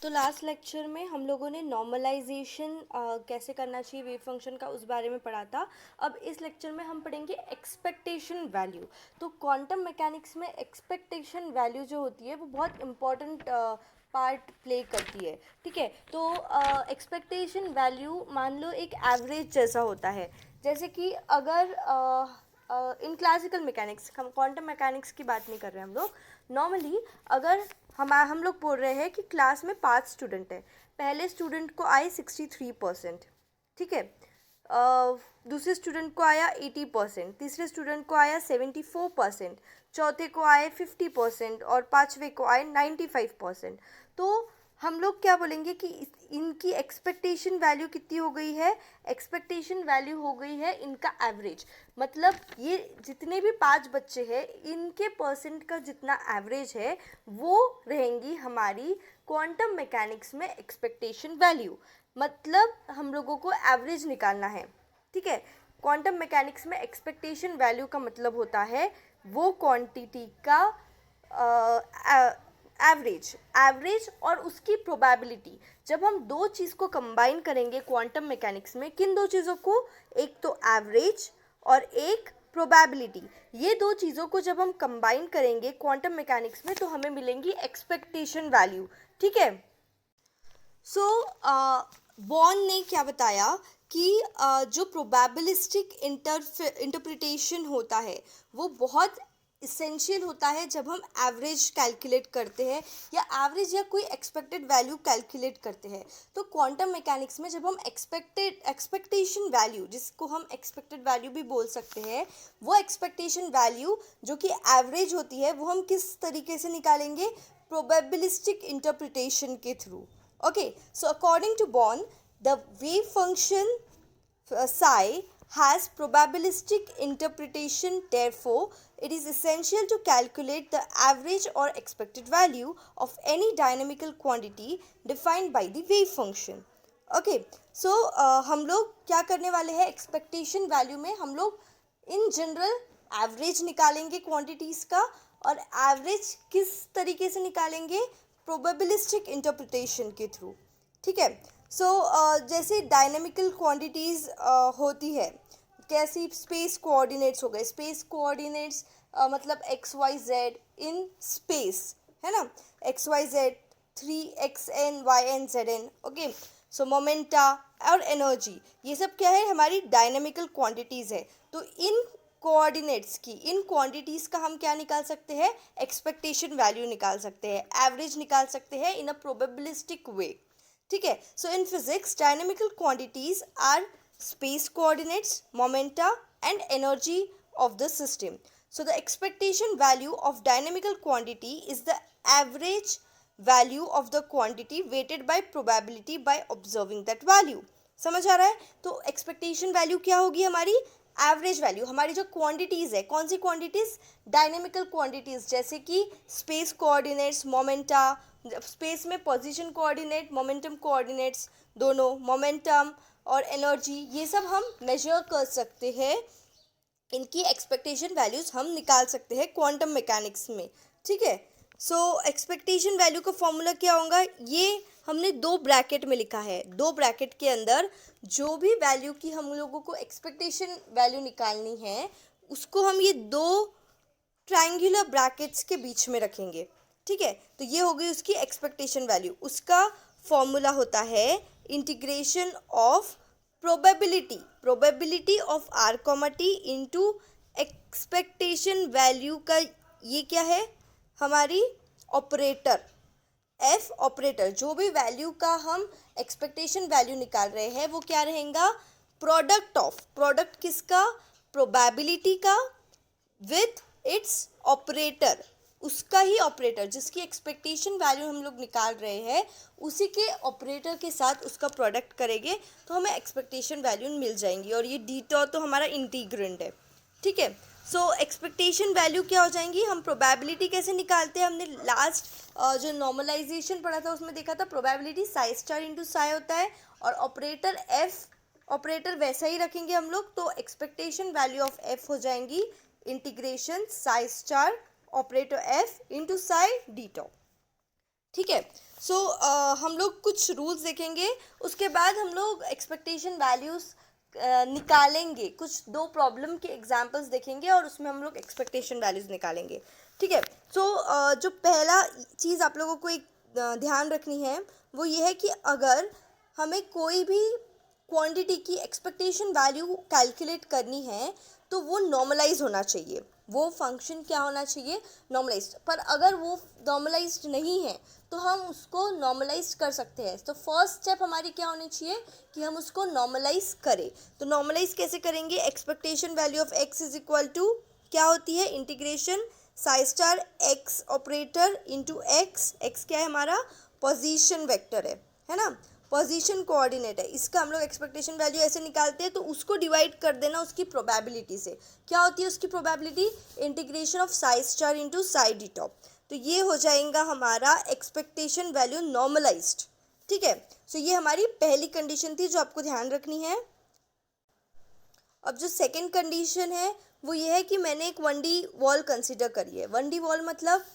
तो last lecture में हम लोगों ने नॉर्मलाइजेशन कैसे करना चाहिए वेव फंक्शन का उस बारे में पढ़ा था। अब इस लेक्चर में हम पढ़ेंगे एक्सपेक्टेशन वैल्यू। तो क्वांटम मैकेनिक्स में एक्सपेक्टेशन वैल्यू जो होती है वो बहुत इम्पॉर्टेंट पार्ट प्ले करती है। ठीक है, तो एक्सपेक्टेशन वैल्यू मान लो एक एवरेज जैसा होता है। जैसे कि अगर इन क्लासिकल मैकेनिक्स, हम क्वांटम मैकेनिक्स की बात नहीं कर रहे हैं हम लोग। नॉर्मली अगर हम लोग बोल रहे हैं कि क्लास में 5 स्टूडेंट हैं। पहले स्टूडेंट को आए 63%। ठीक है, दूसरे स्टूडेंट को आया 80%, तीसरे स्टूडेंट को आया 74%, चौथे को आए 50% और पाँचवें को आए 95%। तो हम लोग क्या बोलेंगे कि इनकी एक्सपेक्टेशन वैल्यू कितनी हो गई है? एक्सपेक्टेशन वैल्यू हो गई है इनका एवरेज। मतलब ये जितने भी 5 बच्चे हैं इनके परसेंट का जितना एवरेज है वो रहेंगी हमारी क्वांटम मैकेनिक्स में एक्सपेक्टेशन वैल्यू। मतलब हम लोगों को एवरेज निकालना है। ठीक है, क्वांटम मैकेनिक्स में एक्सपेक्टेशन वैल्यू का मतलब होता है वो क्वांटिटी का एवरेज एवरेज और उसकी प्रोबेबिलिटी। जब हम दो चीज़ को कंबाइन करेंगे क्वांटम मैकेनिक्स में, किन दो चीज़ों को? एक तो एवरेज और एक प्रोबेबिलिटी। ये दो चीज़ों को जब हम कंबाइन करेंगे क्वांटम मैकेनिक्स में तो हमें मिलेंगी एक्सपेक्टेशन वैल्यू। ठीक है, सो बॉर्न ने क्या बताया कि जो प्रोबेबिलिस्टिक इंटरप्रिटेशन होता है वो बहुत इसेंशियल होता है जब हम एवरेज कैलकुलेट करते हैं या एवरेज या कोई एक्सपेक्टेड वैल्यू कैलकुलेट करते हैं। तो क्वांटम मैकेनिक्स में जब हम एक्सपेक्टेशन वैल्यू, जिसको हम एक्सपेक्टेड वैल्यू भी बोल सकते हैं, वो एक्सपेक्टेशन वैल्यू जो कि एवरेज होती है वो हम किस तरीके से निकालेंगे? प्रोबेबिलिस्टिक इंटरप्रिटेशन के through. Okay, so according to Born, the wave function psi has probabilistic interpretation. Therefore, it is essential to calculate the average or expected value of any dynamical quantity defined by the wave function. Okay, so हम लोग क्या करने वाले हैं? Expectation value में हम लोग in general average निकालेंगे क्वांटिटीज़ का। और एवरेज किस तरीके से निकालेंगे? प्रोबेबिलिस्टिक इंटरप्रिटेशन के थ्रू। ठीक है, सो जैसे डायनेमिकल क्वांटिटीज़ होती है, कैसी? स्पेस कोऑर्डिनेट्स हो गए। स्पेस कोऑर्डिनेट्स मतलब x y z in space, है ना? X y z, 3xn y n z n। Okay, so momenta और एनर्जी, ये सब क्या है? हमारी डायनेमिकल क्वांटिटीज़ है। तो इन कोऑर्डिनेट्स की, इन क्वांटिटीज़ का हम क्या निकाल सकते हैं? एक्सपेक्टेशन वैल्यू निकाल सकते हैं, एवरेज निकाल सकते हैं इन अ प्रोबेबिलिस्टिक वे। ठीक है, so in physics dynamical quantities are space coordinates, momenta and energy of the system. So the expectation value of dynamical quantity is the average value of the quantity weighted by probability by observing that value. समझ आ रहा है? तो expectation value क्या होगी हमारी? Average value. हमारी जो quantities है, कौन सी क्वांटिटीज़? डायनेमिकल क्वांटिटीज़, जैसे कि स्पेस कोऑर्डिनेट्स, मोमेंटा, स्पेस में पोजीशन कोऑर्डिनेट, मोमेंटम कोऑर्डिनेट्स दोनों, मोमेंटम और एनर्जी, ये सब हम मेजर कर सकते हैं। इनकी एक्सपेक्टेशन वैल्यूज़ हम निकाल सकते हैं क्वांटम मैकेनिक्स में। ठीक है, सो एक्सपेक्टेशन वैल्यू का फॉर्मूला क्या होगा? ये हमने दो ब्रैकेट में लिखा है। दो ब्रैकेट के अंदर जो भी वैल्यू की हम लोगों को एक्सपेक्टेशन वैल्यू निकालनी है उसको हम ये दो ट्रायंगुलर ब्रैकेट्स के बीच में रखेंगे। ठीक है, तो ये हो गई उसकी एक्सपेक्टेशन वैल्यू। उसका फॉर्मूला होता है integration of probability of R comma T into expectation value का, ये क्या है? हमारी ऑपरेटर एफ ऑपरेटर। जो भी वैल्यू का हम एक्सपेक्टेशन वैल्यू निकाल रहे हैं वो क्या रहेगा? प्रोडक्ट ऑफ, प्रोडक्ट किसका? प्रोबेबिलिटी का विथ इट्स ऑपरेटर, उसका ही ऑपरेटर, जिसकी एक्सपेक्टेशन वैल्यू हम लोग निकाल रहे हैं उसी के ऑपरेटर के साथ उसका प्रोडक्ट करेंगे तो हमें एक्सपेक्टेशन वैल्यू मिल जाएंगी। और ये डी टॉ तो हमारा इंटीग्रेंड है। ठीक है, सो एक्सपेक्टेशन वैल्यू क्या हो जाएंगी? हम प्रोबेबिलिटी कैसे निकालते हैं? हमने लास्ट जो नॉर्मलाइजेशन पढ़ा था उसमें देखा था probability Sai star into Sai होता है और ऑपरेटर एफ, ऑपरेटर वैसा ही रखेंगे हम लोग। तो एक्सपेक्टेशन वैल्यू ऑफ एफ हो जाएंगी integration psi star operator F into psi d tau. ठीक है। सो हम लोग कुछ रूल्स देखेंगे, उसके बाद हम लोग एक्सपेक्टेशन वैल्यूज़ निकालेंगे, कुछ दो प्रॉब्लम के एग्जांपल्स देखेंगे और उसमें हम लोग एक्सपेक्टेशन वैल्यूज़ निकालेंगे। ठीक है। सो जो पहला चीज़ आप लोगों को एक ध्यान रखनी है वो ये है कि अगर हमें कोई भी क्वांटिटी की एक्सपेक्टेशन वैल्यू कैलकुलेट करनी है तो वो नॉर्मलाइज होना चाहिए, वो फंक्शन क्या होना चाहिए, नॉर्मलाइज्ड। पर अगर वो नॉर्मलाइज्ड नहीं है तो हम उसको नॉर्मलाइज कर सकते हैं। तो फर्स्ट स्टेप हमारी क्या होनी चाहिए कि हम उसको नॉर्मलाइज करें। तो नॉर्मलाइज कैसे करेंगे, expectation value of X is equal to क्या होती है, integration psi star X operator into X. X क्या है हमारा, पोजीशन वेक्टर है ना, पोजीशन कोऑर्डिनेट है। इसका हम लोग एक्सपेक्टेशन वैल्यू ऐसे निकालते हैं, तो उसको डिवाइड कर देना उसकी प्रोबेबिलिटी से। क्या होती है उसकी probability, integration of Sai star into psi D top. तो ये हो जाएगा हमारा एक्सपेक्टेशन वैल्यू नॉर्मलाइज्ड। ठीक है। सो ये हमारी पहली कंडीशन थी जो आपको ध्यान रखनी है। अब जो सेकंड कंडीशन है वो ये है कि मैंने एक 1D वॉल कंसिडर करी है। 1D वॉल मतलब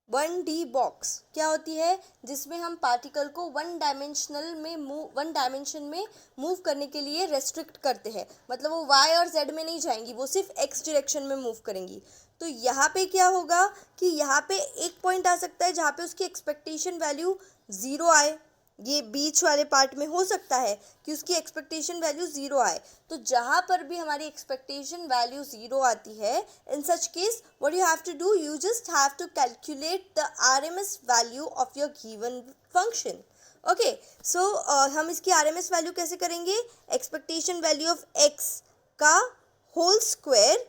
1D बॉक्स क्या होती है, जिसमें हम पार्टिकल को वन डायमेंशन में मूव करने के लिए रेस्ट्रिक्ट करते हैं। मतलब वो y और z में नहीं जाएंगी, वो सिर्फ x डायरेक्शन में मूव करेंगी। तो यहाँ पे क्या होगा कि यहाँ पे एक पॉइंट आ सकता है जहाँ पे उसकी एक्सपेक्टेशन वैल्यू ज़ीरो आए। ये बीच वाले पार्ट में हो सकता है कि उसकी एक्सपेक्टेशन वैल्यू ज़ीरो आए। तो जहाँ पर भी हमारी एक्सपेक्टेशन वैल्यू ज़ीरो आती है, in such case what you have to do, you just have to calculate the RMS value of your given function. Okay. So हम इसकी आरएमएस वैल्यू कैसे करेंगे, एक्सपेक्टेशन वैल्यू ऑफ एक्स का whole square,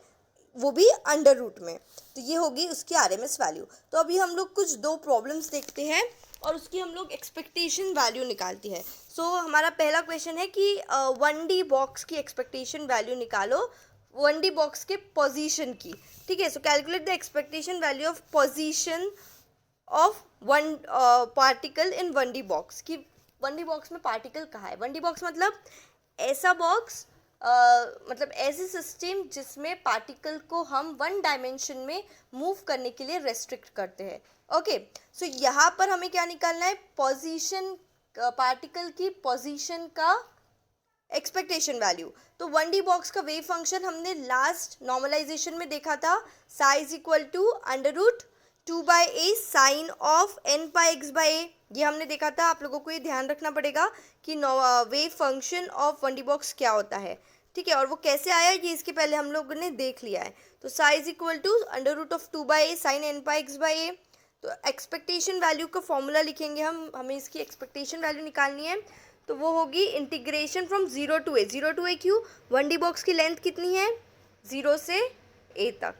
वो भी under root में। तो ये होगी उसकी आरएमएस वैल्यू। तो अभी हम लोग कुछ दो प्रॉब्लम्स देखते हैं और उसकी हम लोग एक्सपेक्टेशन वैल्यू निकालती है। सो हमारा पहला क्वेश्चन है कि 1D बॉक्स की एक्सपेक्टेशन वैल्यू निकालो 1D बॉक्स के पोजीशन की। ठीक है। सो calculate the expectation value of position of one particle in 1D box. की 1D बॉक्स में पार्टिकल कहाँ है। 1D बॉक्स मतलब ऐसा बॉक्स, मतलब ऐसे सिस्टम जिसमें पार्टिकल को हम वन डायमेंशन में मूव करने के लिए रेस्ट्रिक्ट करते हैं। ओके। सो यहाँ पर हमें क्या निकालना है, पोजीशन, पार्टिकल की पोजीशन का एक्सपेक्टेशन वैल्यू। तो 1D बॉक्स का वेव फंक्शन हमने लास्ट नॉर्मलाइजेशन में देखा था, psi is equal to under root 2/a sine of n/x/a। ये हमने देखा था। आप लोगों को ये ध्यान रखना पड़ेगा कि wave function of 1D box क्या होता है। ठीक है। और वो कैसे आया ये इसके पहले हम लोगों ने देख लिया है। तो psi is equal to under root of 2/a sine n/x/a। तो एक्सपेक्टेशन वैल्यू का फॉर्मूला लिखेंगे हमें इसकी एक्सपेक्टेशन वैल्यू निकालनी है। तो वो होगी integration from 0 to a। 0 to a क्यों, 1D बॉक्स की लेंथ कितनी है, 0 से a तक।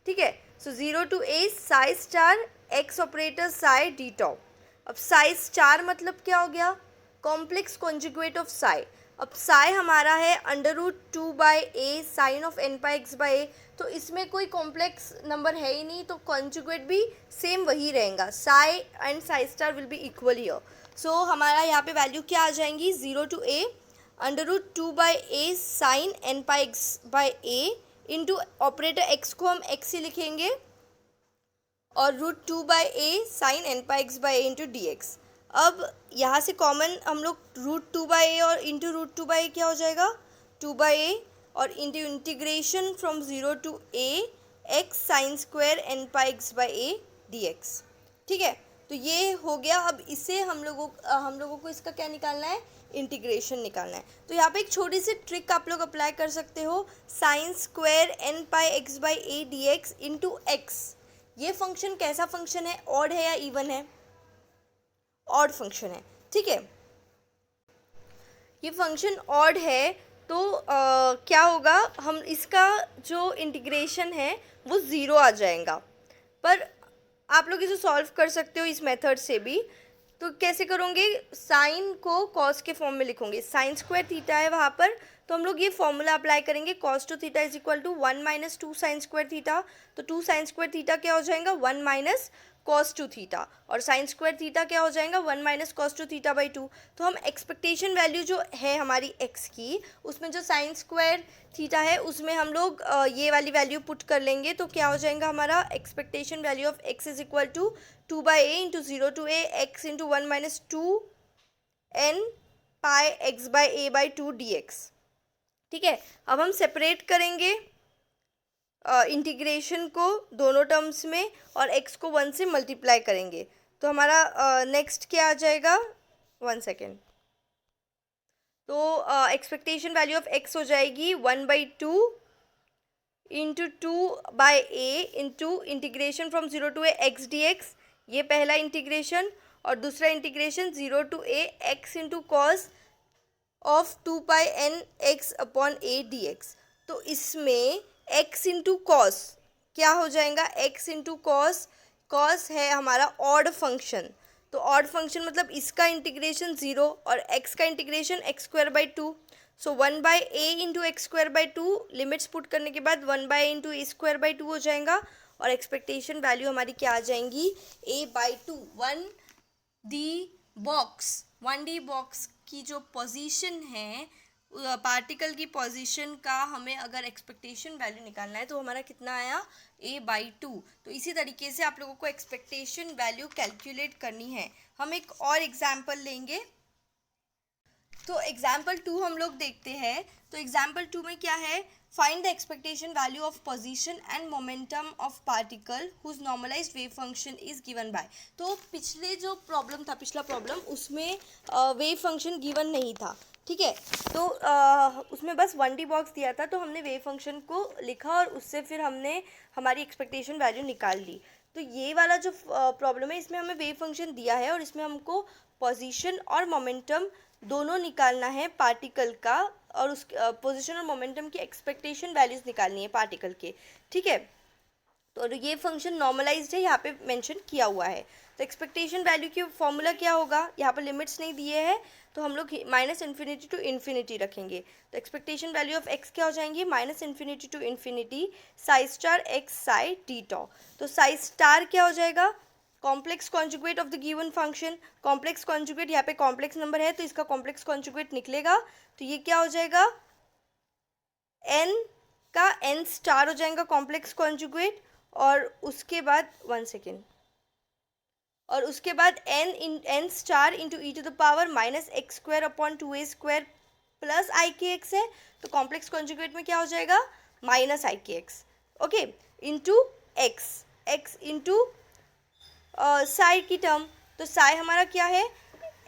ठीक है। सो 0 to a Sai star X operator Sai D top. अब साई स्टार मतलब क्या हो गया, कॉम्प्लेक्स कॉन्जुगेट ऑफ साई। अब साई हमारा है under root 2/a sine of n/x/a। तो इसमें कोई कॉम्प्लेक्स नंबर है ही नहीं, तो कॉन्जुगेट भी सेम वही रहेगा, psi and psi star will be equal here. So हमारा यहाँ पे वैल्यू क्या आ जाएंगी, 0 to a under root 2/a sine n/x/a into operator x को हम x ही लिखेंगे और root 2/a sine n/x/a into dx। अब यहाँ से कॉमन हम लोग रूट 2/a और इंटू रूट 2/a क्या हो जाएगा, 2/a और into integration from 0 to a x sine square n/x/a dx। ठीक है। तो ये हो गया। अब इसे हम लोगों को इसका क्या निकालना है, इंटीग्रेशन निकालना है। तो यहाँ पे एक छोटी सी ट्रिक आप लोग अप्लाई कर सकते हो, sine square n/x/a dx into x. ये फंक्शन कैसा फंक्शन है, ऑड है या इवन है, ऑड फंक्शन है। ठीक है। ये फंक्शन ऑड है तो क्या होगा, हम इसका जो इंटीग्रेशन है वो ज़ीरो आ जाएगा। पर आप लोग इसे सॉल्व कर सकते हो इस मेथड से भी। तो कैसे करोगे, साइन को कॉस के फॉर्म में लिखोगे, साइन स्क्वायर थीटा है वहाँ पर, तो हम लोग ये फॉर्मूला अप्लाई करेंगे, cos two theta is equal to 1 - 2 sine square theta. तो 2 साइन स्क्वायर थीटा क्या हो जाएगा, 1 - cos टू थीटा, और साइन स्क्वायर थीटा क्या हो जाएगा 1 minus cos two theta by 2। तो हम एक्सपेक्टेशन वैल्यू जो है हमारी x की, उसमें जो साइन स्क्वायर थीटा है उसमें हम लोग ये वाली वैल्यू पुट कर लेंगे। तो क्या हो जाएगा हमारा expectation value of x is equal to 2 by a into 0 to a x into 1 minus 2 n pi x by a by 2 dx। ठीक है, अब हम सेपरेट करेंगे इंटीग्रेशन को दोनों टर्म्स में और x को 1 से मल्टीप्लाई करेंगे। तो हमारा नेक्स्ट क्या आ जाएगा, 1 सेकेंड। तो एक्सपेक्टेशन वैल्यू ऑफ x हो जाएगी 1/2 into 2/a into integration from 0 to a x dx, ये पहला इंटीग्रेशन, और दूसरा integration 0 to a x into cos of 2 pi n x upon a dx। तो इसमें x इंटू कॉस क्या हो जाएगा, x इंटू कॉस, कॉस है हमारा ऑड फंक्शन, तो ऑड फंक्शन मतलब इसका इंटीग्रेशन 0 और x का integration x square by 2। So 1 by a into x square by 2, limits put करने के बाद 1 by into A square by 2 हो जाएगा, और एक्सपेक्टेशन वैल्यू हमारी क्या आ जाएंगी a/2। 1D बॉक्स की जो पोजीशन है, पार्टिकल की पोजीशन का हमें अगर एक्सपेक्टेशन वैल्यू निकालना है तो हमारा कितना आया a/2। तो इसी तरीके से आप लोगों को एक्सपेक्टेशन वैल्यू कैलकुलेट करनी है। हम एक और एग्जाम्पल लेंगे, तो एग्जाम्पल 2 हम लोग देखते हैं। तो एग्जाम्पल 2 में क्या है, find the expectation value of position and momentum of particle whose normalized wave function is given by. तो पिछले जो प्रॉब्लम था, पिछला प्रॉब्लम, उसमें वेव फंक्शन गिवन नहीं था। ठीक है, तो उसमें बस 1D बॉक्स दिया था, तो हमने वेव फंक्शन को लिखा और उससे फिर हमने हमारी एक्सपेक्टेशन वैल्यू निकाल ली। तो ये वाला जो प्रॉब्लम है, इसमें हमें वेव फंक्शन दिया है और इसमें हमको पोजीशन और मोमेंटम दोनों निकालना है पार्टिकल का, और उस पोजीशन और मोमेंटम की एक्सपेक्टेशन वैल्यूज निकालनी है पार्टिकल के। ठीक है, तो ये फंक्शन नॉर्मलाइज्ड है, यहाँ पे मेंशन किया हुआ है। तो एक्सपेक्टेशन वैल्यू की फॉर्मूला क्या होगा, यहाँ पर लिमिट्स नहीं दिए हैं, तो हम लोग माइनस इन्फिनिटी टू इन्फिनिटी रखेंगे। तो एक्सपेक्टेशन वैल्यू ऑफ x क्या हो जाएंगी, minus infinity to infinity psi star x psi d tau. तो साई स्टार क्या हो जाएगा, complex conjugate of the given function. Complex conjugate, यहाँ पे कॉम्प्लेक्स नंबर है तो इसका कॉम्प्लेक्स कॉन्जुगेट निकलेगा, तो ये क्या हो जाएगा, n का n स्टार हो जाएगा कॉम्प्लेक्स कॉन्जुगेट, और उसके बाद 1 सेकेंड, और उसके बाद n star into e to the power minus x square upon 2a square plus i k x है, तो कॉम्प्लेक्स कॉन्जुगेट में क्या हो जाएगा, minus i k x, okay, into x into psi की टर्म। तो साई हमारा क्या है,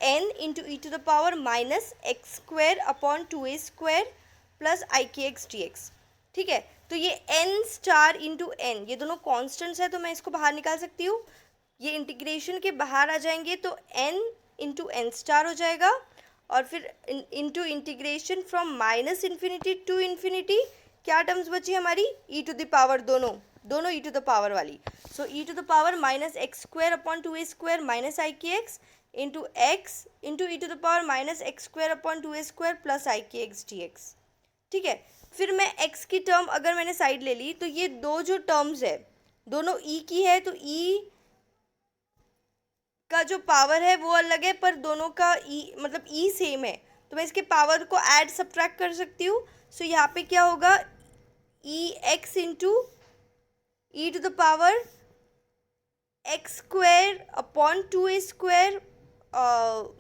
n into e to the power minus x square upon 2a square plus i k x D x. ठीक है, तो ये n स्टार इंटू n, ये दोनों कॉन्स्टेंट्स है, तो मैं इसको बाहर निकाल सकती हूँ, ये इंटीग्रेशन के बाहर आ जाएंगे, तो n इंटू n स्टार हो जाएगा, और फिर into integration from minus infinity to infinity, क्या टर्म्स बची हमारी, ई टू द पावर, दोनों ई टू द पावर वाली। So e to the power minus x square upon 2a square minus i k x into x into e to the power minus x square upon 2a square plus i k x D x. ठीक है, फिर मैं x की term अगर मैंने side ले ली, तो ये दो जो टर्म्स है दोनों e की है, तो e का जो पावर है वो अलग है, पर दोनों का e मतलब e सेम है, तो मैं इसके पावर को ऐड सब्ट्रैक्ट कर सकती हूँ। सो यहाँ पे क्या होगा, e x into e to the power x square upon 2a square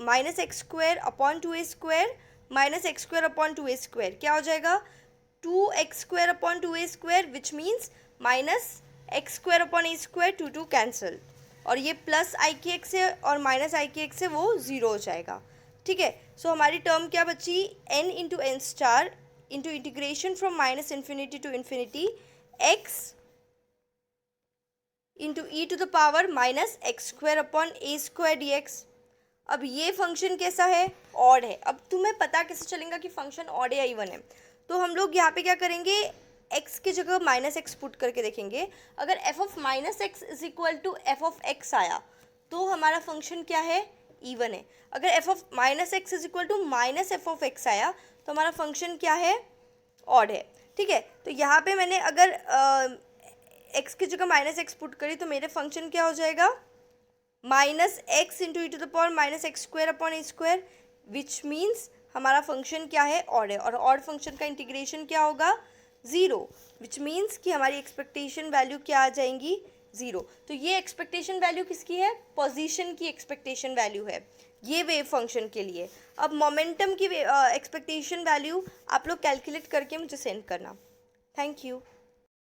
minus x square upon 2a square minus x square upon 2a square, क्या हो जाएगा, 2x square upon 2a square, which means minus x square upon a square, 2 cancel, और ये plus i k x है और minus i k x है, वो 0 हो जाएगा। ठीक है, सो हमारी टर्म क्या बची, n into n star into integration from minus infinity to infinity x into e to the power minus x square upon a square d x. अब ये फंक्शन कैसा है, ऑड है। अब तुम्हें पता कैसे चलेगा कि फंक्शन ऑड है या इवन है, तो हम लोग यहाँ पे क्या करेंगे, x की जगह माइनस एक्स पुट करके देखेंगे। अगर f of minus x is equal to f of x आया तो हमारा फंक्शन क्या है, इवन है। अगर f of minus x is equal to minus f of x आया तो हमारा फंक्शन क्या है, ऑड है। ठीक है, तो यहाँ पे मैंने अगर x की जगह माइनस एक्स पुट करी तो मेरे फंक्शन क्या हो जाएगा, minus x into e to the power minus x square upon a square, which means हमारा फंक्शन क्या है, ऑड है, और ऑड फंक्शन का इंटीग्रेशन क्या होगा, ज़ीरो, विच मीन्स कि हमारी एक्सपेक्टेशन वैल्यू क्या आ जाएंगी, ज़ीरो। तो ये एक्सपेक्टेशन वैल्यू किसकी है, पोजीशन की एक्सपेक्टेशन वैल्यू है ये वेव फंक्शन के लिए। अब मोमेंटम की एक्सपेक्टेशन वैल्यू आप लोग कैलकुलेट करके मुझे सेंड करना। Thank you.